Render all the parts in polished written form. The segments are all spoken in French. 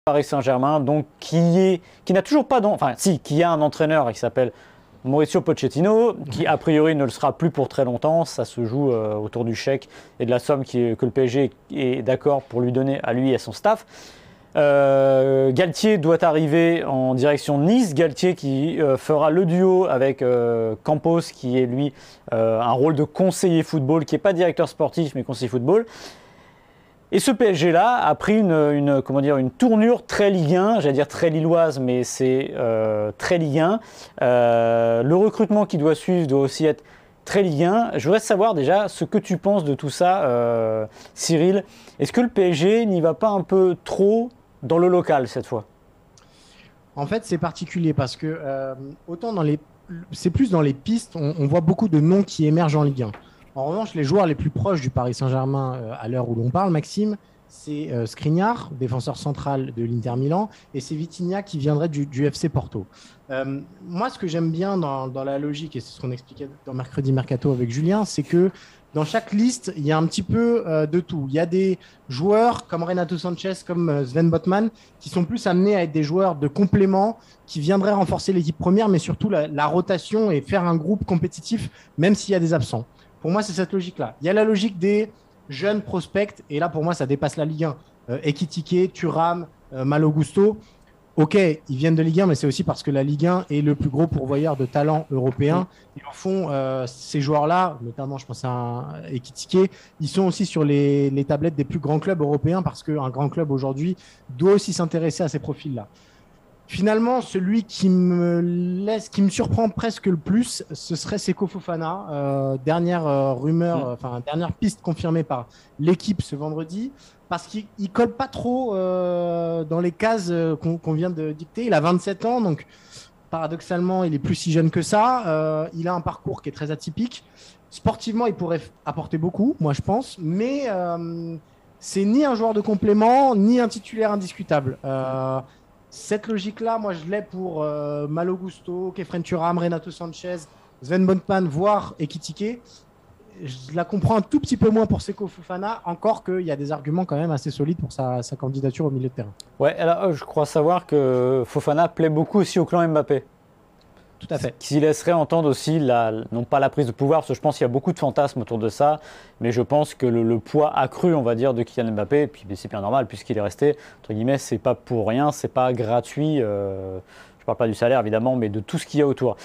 Paris Saint-Germain, donc qui n'a toujours pas qui a un entraîneur qui s'appelle Mauricio Pochettino, qui a priori ne le sera plus pour très longtemps. Ça se joue autour du chèque et de la somme que le PSG est d'accord pour lui donner à lui et à son staff. Galtier doit arriver en direction de Nice. Galtier qui fera le duo avec Campos, qui est lui un rôle de conseiller football, qui n'est pas directeur sportif mais conseiller football. Et ce PSG-là a pris une tournure très Ligue 1, j'allais dire très lilloise, mais c'est très Ligue 1. Le recrutement qui doit suivre doit aussi être très Ligue 1. Je voudrais savoir déjà ce que tu penses de tout ça, Cyril. Est-ce que le PSG n'y va pas un peu trop dans le local cette fois? En fait, c'est particulier parce que autant c'est plus dans les pistes, on voit beaucoup de noms qui émergent en Ligue 1. En revanche, les joueurs les plus proches du Paris Saint-Germain à l'heure où l'on parle, Maxime, c'est Skriniar, défenseur central de l'Inter Milan, et c'est Vitinha qui viendrait du FC Porto. Moi, ce que j'aime bien dans la logique, et c'est ce qu'on expliquait dans Mercredi Mercato avec Julien, c'est que dans chaque liste, il y a un petit peu de tout. Il y a des joueurs comme Renato Sanchez, comme Sven Botman, qui sont plus amenés à être des joueurs de complément, qui viendraient renforcer l'équipe première, mais surtout la rotation et faire un groupe compétitif, même s'il y a des absents. Pour moi, c'est cette logique-là. Il y a la logique des jeunes prospects, et là, pour moi, ça dépasse la Ligue 1. Ekitike, Thuram, Malo Gusto. Ok, ils viennent de Ligue 1, mais c'est aussi parce que la Ligue 1 est le plus gros pourvoyeur de talents européens. Et au fond, ces joueurs-là, notamment, je pense à Ekitike, ils sont aussi sur les tablettes des plus grands clubs européens parce qu'un grand club aujourd'hui doit aussi s'intéresser à ces profils-là. Finalement, celui qui me surprend presque le plus, ce serait Seko Fofana. Dernière dernière piste confirmée par l'équipe ce vendredi, parce qu'il ne colle pas trop dans les cases qu'on vient de dicter. Il a 27 ans, donc paradoxalement, il est plus si jeune que ça. Il a un parcours qui est très atypique. Sportivement, il pourrait apporter beaucoup, moi je pense, mais c'est ni un joueur de complément, ni un titulaire indiscutable. Cette logique-là, moi, je l'ai pour Malo Gusto, Kefren Thuram, Renato Sanchez, Sven Botman, voire Ekitike. Je la comprends un tout petit peu moins pour Seko Fofana, encore qu'il y a des arguments quand même assez solides pour sa candidature au milieu de terrain. Ouais, alors, je crois savoir que Fofana plaît beaucoup aussi au clan Mbappé. Tout à fait. Qui laisserait entendre aussi, non pas la prise de pouvoir, parce que je pense qu'il y a beaucoup de fantasmes autour de ça, mais je pense que le poids accru, on va dire, de Kylian Mbappé, et puis c'est bien normal, puisqu'il est resté, entre guillemets, c'est pas pour rien, c'est pas gratuit, je parle pas du salaire évidemment, mais de tout ce qu'il y a autour.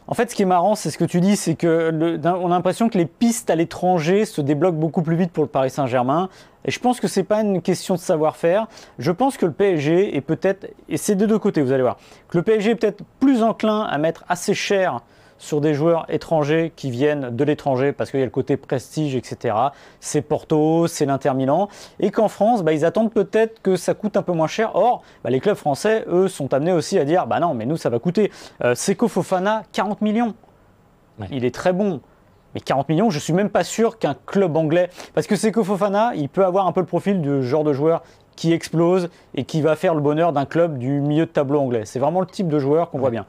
En fait, ce qui est marrant, c'est ce que tu dis, c'est qu'on a l'impression que les pistes à l'étranger se débloquent beaucoup plus vite pour le Paris Saint-Germain. Et je pense que ce n'est pas une question de savoir-faire. Je pense que le PSG est peut-être, et c'est des deux côtés, vous allez voir, que le PSG est peut-être plus enclin à mettre assez cher sur des joueurs étrangers qui viennent de l'étranger parce qu'il y a le côté prestige, etc. C'est Porto, c'est l'Inter Milan. Et qu'en France, ils attendent peut-être que ça coûte un peu moins cher. Or, les clubs français, eux, sont amenés aussi à dire « non, mais nous, ça va coûter. Seko Fofana, 40 millions. Ouais. Il est très bon. Mais 40 millions, je ne suis même pas sûr qu'un club anglais… Parce que Seko Fofana, il peut avoir un peu le profil du genre de joueur qui explose et qui va faire le bonheur d'un club du milieu de tableau anglais. C'est vraiment le type de joueur qu'on voit bien.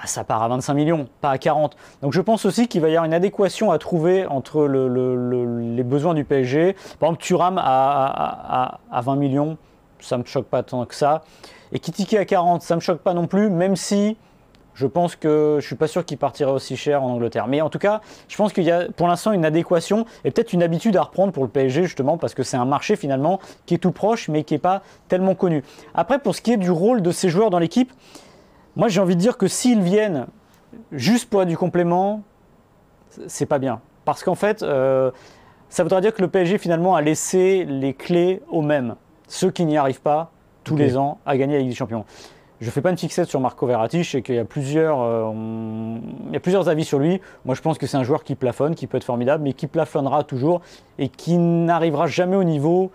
Ça part à 25 millions, pas à 40. Donc je pense aussi qu'il va y avoir une adéquation à trouver entre les besoins du PSG. Par exemple, Thuram à 20 millions, ça ne me choque pas tant que ça. Et Ekitike à 40, ça ne me choque pas non plus, même si je pense que je ne suis pas sûr qu'il partirait aussi cher en Angleterre. Mais en tout cas, je pense qu'il y a pour l'instant une adéquation et peut-être une habitude à reprendre pour le PSG, justement, parce que c'est un marché finalement qui est tout proche, mais qui n'est pas tellement connu. Après, pour ce qui est du rôle de ces joueurs dans l'équipe, moi, j'ai envie de dire que s'ils viennent juste pour être du complément, c'est pas bien. Parce qu'en fait, ça voudrait dire que le PSG, finalement, a laissé les clés aux mêmes. Ceux qui n'y arrivent pas, tous les ans, à gagner la Ligue des Champions. Je ne fais pas une fixette sur Marco Verratti, je sais qu'il y a plusieurs avis sur lui. Moi, je pense que c'est un joueur qui plafonne, qui peut être formidable, mais qui plafonnera toujours et qui n'arrivera jamais au niveau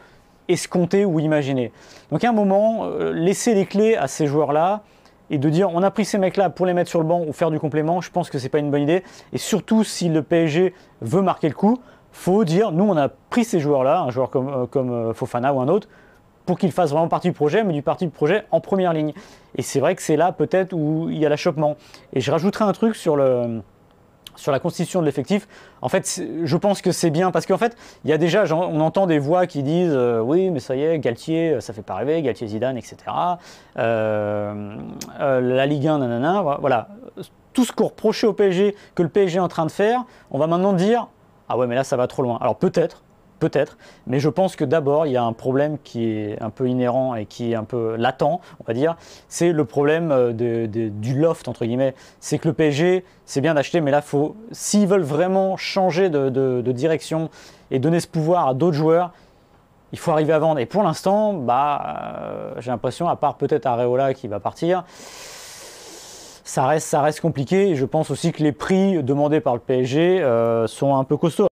escompté ou imaginé. Donc, à un moment, laisser les clés à ces joueurs-là, et de dire on a pris ces mecs-là pour les mettre sur le banc ou faire du complément, je pense que ce n'est pas une bonne idée. Et surtout, si le PSG veut marquer le coup, il faut dire nous, on a pris ces joueurs-là, un joueur comme Fofana ou un autre, pour qu'ils fassent vraiment partie du projet, mais du parti du projet en première ligne. Et c'est vrai que c'est là peut-être où il y a l'achoppement. Et je rajouterai un truc sur sur la constitution de l'effectif, en fait, je pense que c'est bien parce qu'en fait, il y a déjà, on entend des voix qui disent oui, mais ça y est, Galtier, ça fait pas rêver, Galtier, Zidane, etc. La Ligue 1, nanana, voilà. Tout ce qu'on reprochait au PSG, que le PSG est en train de faire, on va maintenant dire ah ouais, mais là, ça va trop loin. Alors peut-être, mais je pense que d'abord, il y a un problème qui est un peu inhérent et qui est un peu latent, on va dire, c'est le problème du loft, entre guillemets. C'est que le PSG, c'est bien d'acheter, mais là, s'ils veulent vraiment changer de direction et donner ce pouvoir à d'autres joueurs, il faut arriver à vendre. Et pour l'instant, j'ai l'impression, à part peut-être Areola qui va partir, ça reste compliqué. Et je pense aussi que les prix demandés par le PSG sont un peu costauds.